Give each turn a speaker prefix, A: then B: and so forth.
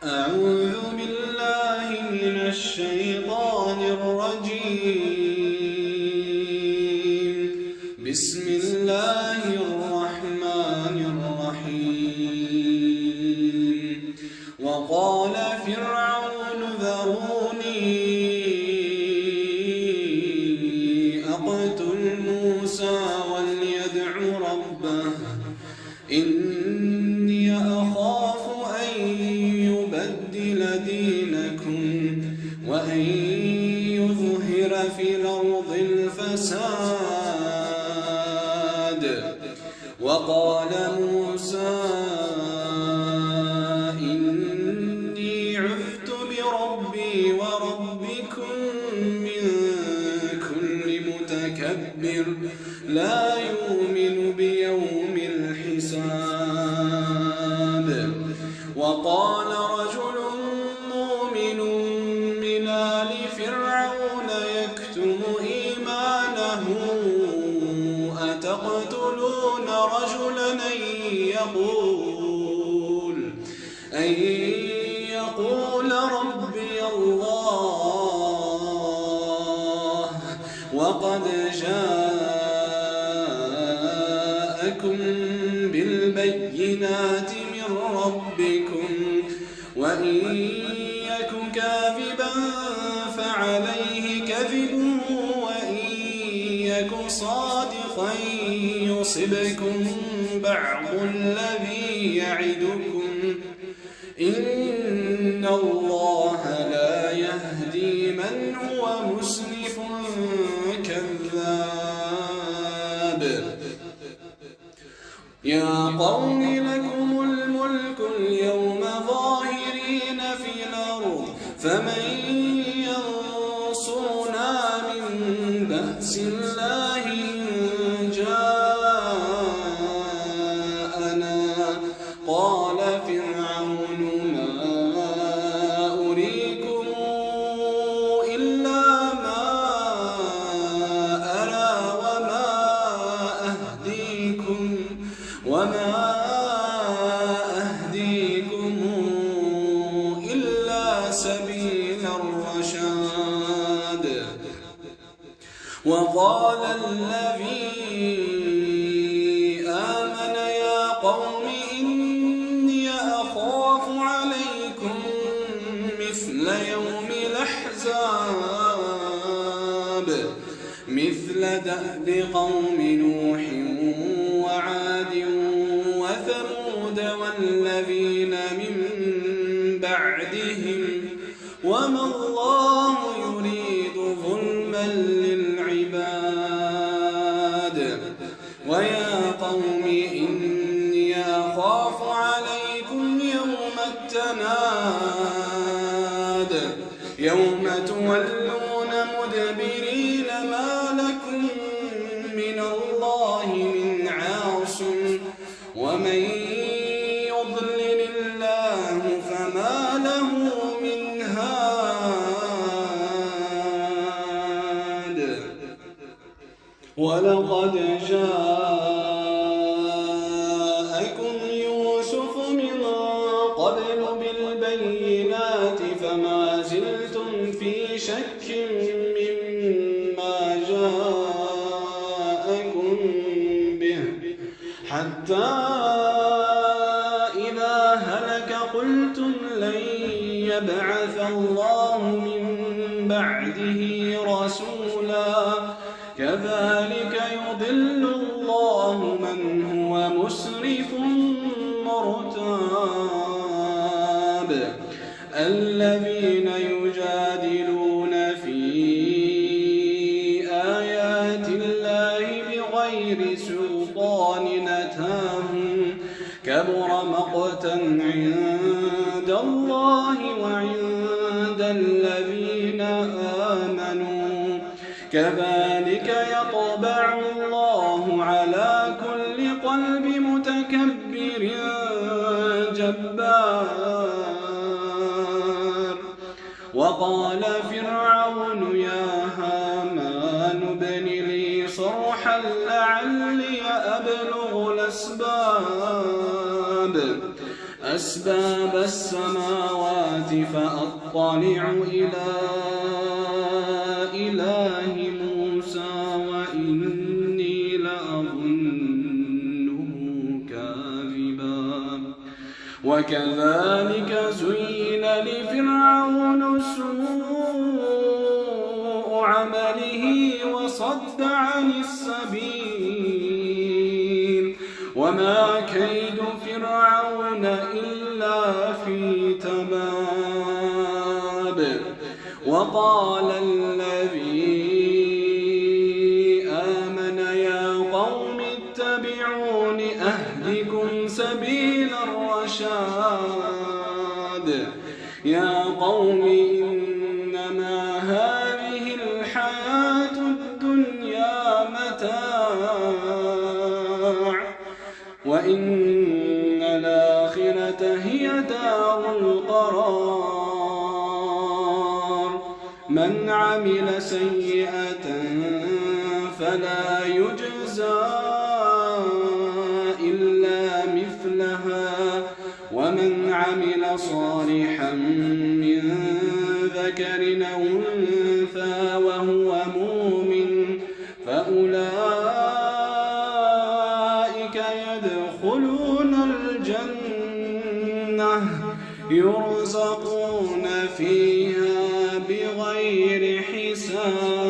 A: أعوذ بالله من الشيطان الرجيم. بسم الله الرحمن الرحيم. وقال فرعون ذروني أقتل موسى وليدع ربه إني أخاف أن يبدل دينكم وأن يظهر في الأرض الفساد. وقال موسى إني عذت بربي وربكم من كل متكبر لا يؤمن بيوم الحساب. وقال رجل مؤمن من آل فرعون يكتم إيمانه أتقتلون رجلا أن يقول ربي الله وقد جاءكم بالبينات من ربكم وإن يك كاذبا فعليه كذبه وإن يك صادقا يصبكم بعض الذي يعدكم إن الله لا يهدي من هو مسرف كذاب. يا قوم لكم الملك اليوم ظاهرين في الأرض فمن ينصرنا من بأس الله إن جاءنا. قال فرعون ما أريكم إلا ما أرى وما أهديكم إلا سبيل الرشاد. وقال الذي آمن يا قوم إني أخاف عليكم مثل يوم الأحزاب مثل دأب قوم نوح وعاد وثمود والذين من بعدهم وما الله يريد ظلما للعباد. ويا قوم إني أخاف عليكم يوم التناد يوم تولون مدبرين ما لكم من الله من عاصم ومن يضلل الله فما له من هاد. ولقد جاءكم يوسف من قبل بالبينات فما زلتم في شك مما جاءكم به حتى إذا هلك قلتم لن يبعث الله من بعده رسولا كذلك يضل الله من هو مسرف مرتاب. الذين يجادلون في آيات الله بغير سلطان أتاهم كبر مقتا عند الله وعند الذين آمنوا كذلك يطبع الله على كل قلب متكبر جبار. وقال فرعون يا هامان ابن لي صرحا لعلي أبلغ الأسباب أسباب السماوات فأطلع إلى إله موسى وإني لأظنه كاذبا. وكذلك زين لفرعون سوء عمله وصد عن السبيل وما كيد فرعون إلا في تباب. وقال الذي آمن يا قوم اتبعون أهدكم سبيل الرشاد. يا قوم إنما هذه الحياة الدنيا متاع وإن الآخرة هي دار القرار. من عمل سيئة فلا يجزى إلا مثلها ومن عمل صالحا من ذكر أو أنثى وهو مؤمن فأولئك يدخلون الجنة يرزقون فيها بغير حساب.